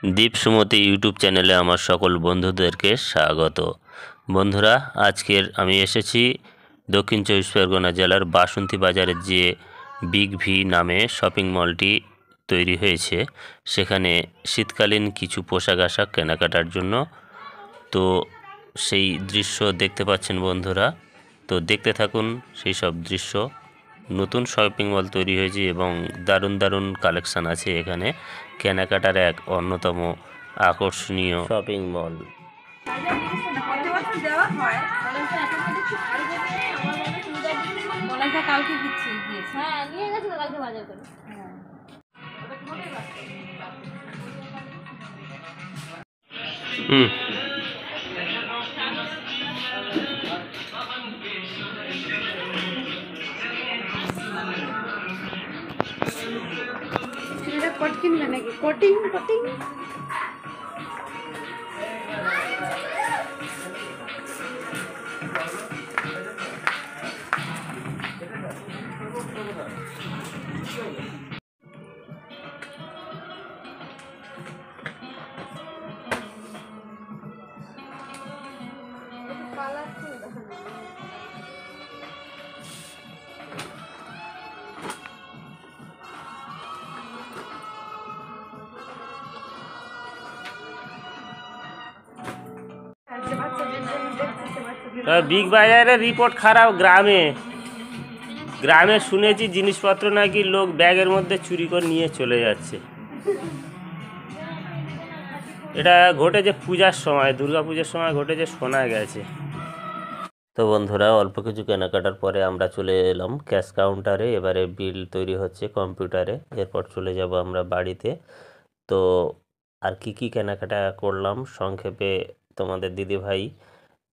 দীপ সুমতি YouTube চ্যানেলে আমার সকল বন্ধুদেরকে স্বাগত। বন্ধুরা, আজকের আমি এসেছি দক্ষিণ চব্বিশ পরগনা জেলার বাসন্তী বাজারের যে বিগ ভি নামে শপিং মলটি তৈরি হয়েছে, সেখানে শীতকালীন কিছু পোশাক আশাক কেনাকাটার জন্য। তো সেই দৃশ্য দেখতে পাচ্ছেন বন্ধুরা, তো দেখতে থাকুন সেই সব দৃশ্য। নতুন শপিং মল তৈরি হয়েছে এবং দারুণ দারুণ কালেকশান আছে এখানে। কেনাকাটার এক অন্যতম আকর্ষণীয় শপিং মল। কালকে দিচ্ছি হ্যাঁ নিয়ে গেছিল কালকে বাজার করে। কোট কিনবে নাকি? কোটিং কোটিং বিগ বাজারের রিপোর্ট খারাপ। গ্রামে শুনেছি জিনিসপত্র নাকি লোক ব্যাগের মধ্যে চুরি করে নিয়ে চলে যাচ্ছে। এটা ঘটেছে পূজার সময়, দুর্গা পূজার সময় ঘটেছে শোনা গেছে। তো বন্ধুরা, অল্প কিছু কেনাকাটার পরে আমরা চলে এলাম ক্যাশ কাউন্টারে। এবারে বিল তৈরি হচ্ছে কম্পিউটারে, এরপর চলে যাব আমরা বাড়িতে। তো আর কি কি কেনাকাটা করলাম সংক্ষেপে তোমাদের দিদিভাই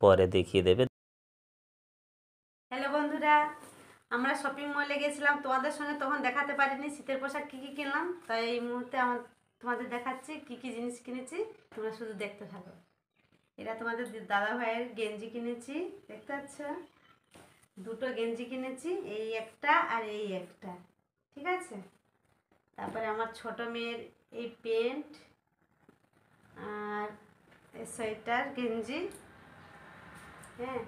পরে দেখিয়ে দেবে। হ্যালো বন্ধুরা, আমরা শপিং মলে গেছিলাম, তোমাদের সঙ্গে তখন দেখাতে পারিনি শীতের পোশাক কী কী কিনলাম। তাই এই মুহূর্তে তোমাদের দেখাচ্ছি কী কী জিনিস কিনেছি, তোমরা শুধু দেখতে থাকো। এটা তোমাদের দাদা ভাইয়ের গেঞ্জি কিনেছি, দেখতে পাচ্ছ? দুটো গেঞ্জি কিনেছি, এই একটা আর এই একটা, ঠিক আছে। তারপরে আমার ছোট মেয়ের এই প্যান্ট আর সোয়েটার গেঞ্জি, হ্যাঁ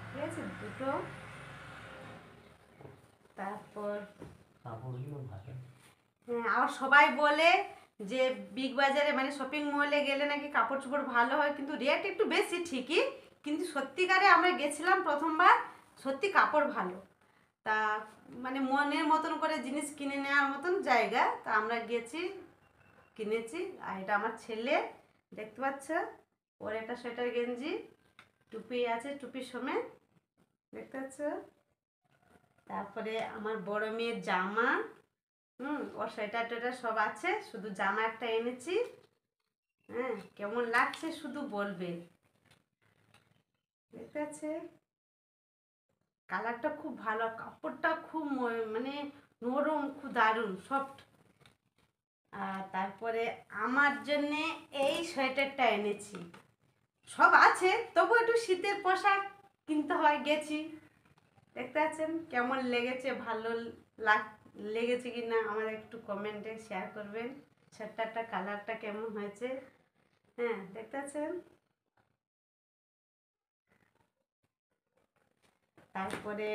ঠিক আছে, দুটো। তারপর হ্যাঁ, আর সবাই বলে যে বিগ বাজারে মানে শপিং মলে গেলে নাকি কাপড় চোপড় ভালো হয়, কিন্তু রেট একটু বেশি ঠিকই, কিন্তু সত্যিকারে আমরা গেছিলাম প্রথমবার, সত্যি কাপড় ভালো। তা মানে মনের মতন করে জিনিস কিনে নেওয়ার মতন জায়গা। তা আমরা গেছি, কিনেছি। আর এটা আমার ছেলে, দেখতে পাচ্ছ, ওর একটা সোয়েটার গেঞ্জি, টুপি আছে, টুপির সমেত, দেখতে পাচ্ছ। তারপরে আমার বড় মেয়ের জামা, ওর সোয়েটার টোয়েটার সব আছে, শুধু জামা একটা এনেছি। হ্যাঁ, কেমন লাগছে শুধু বলবে। দেখতে আছে, কালারটা খুব ভালো, কাপড়টা খুব মানে নরম, খুব দারুণ সফট। আর তারপরে আমার জন্যে এই সোয়েটারটা এনেছি। সব আছে, তবু একটু শীতের পোশাক কিনতে হয়, গেছি। দেখতে পাচ্ছেন কেমন লেগেছে, ভালো লেগেছে কি না আমাদের একটু কমেন্টে শেয়ার করবেন। সোয়েটারটা কালারটা কেমন হয়েছে, হ্যাঁ দেখতে পাচ্ছেন। তারপরে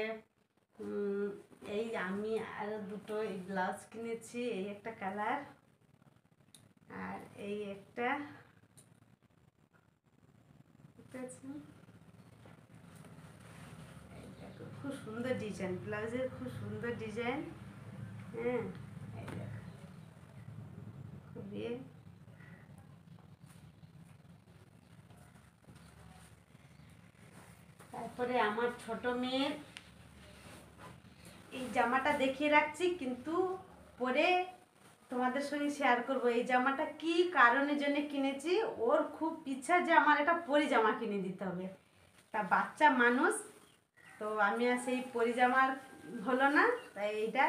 এই আমি আরো দুটো এই ব্লাউজ কিনেছি, এই একটা কালার আর এই একটা, খুব সুন্দর ডিজাইন, ব্লাউজের খুব সুন্দর ডিজাইন। হ্যাঁ, খুবই। তারপরে আমার ছোট মেয়ের এই জামাটা দেখিয়ে রাখছি, কিন্তু পরে তোমাদের সঙ্গে শেয়ার করব এই জামাটা কি কারণের জন্য কিনেছি। ওর খুব ইচ্ছা যে আমার একটা পরি জামা কিনে দিতে হবে, তা বাচ্চা মানুষ, তো আমি আর সেই পরি জামার হলো না, তাই এইটা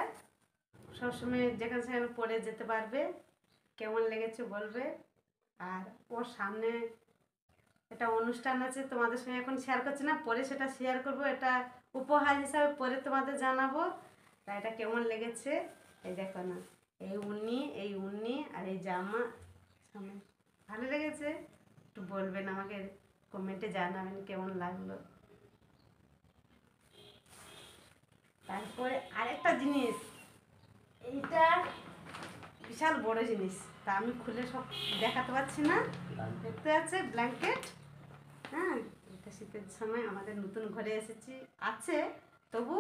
সবসময় যেখানে সেখানে পরে যেতে পারবে। কেমন লেগেছে বলবে। আর ওর সামনে একটা অনুষ্ঠান আছে, তোমাদের সঙ্গে এখন শেয়ার করছি না, পরে সেটা শেয়ার করব, এটা উপহার হিসাবে পরে তোমাদের জানাবো। তা এটা কেমন লেগেছে এই দেখো না, এই উন্নি আর এই জামা আমার ভালো লেগেছে, একটু বলবেন আমাকে, কমেন্টে জানাবেন কেমন লাগলো। তারপরে আরেকটা জিনিস, এইটা বিশাল বড় জিনিস, তা আমি খুলে সব দেখাতে পারছি না। দেখতে আছে ব্ল্যাঙ্কেট, হ্যাঁ এটা শীতের সময় আমাদের নতুন ঘরে এসেছি, আছে তবু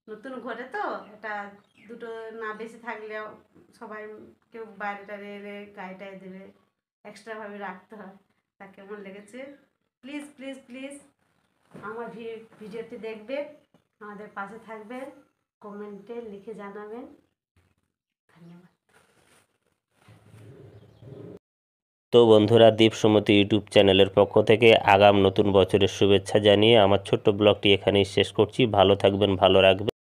নতুন ঘরে তো এটা দুটো না বেশি থাকলেও সবাই কেউ বাইরে টাইরে এলে গায়ে দেবে, এক্সট্রাভাবে রাখতে হয়। তা কেমন লেগেছে প্লিজ প্লিজ প্লিজ আমার ভিডিওটি দেখবেন, আমাদের পাশে থাকবেন, কমেন্টে লিখে জানাবেন। ধন্যবাদ। তো বন্ধুরা, দীপ সুমতি ইউটিউব চ্যানেলের পক্ষ থেকে আগাম নতুন বছরের শুভেচ্ছা জানিয়ে আমার ছোট্ট ব্লগটি এখানেই শেষ করছি। ভালো থাকবেন, ভালো রাখবেন।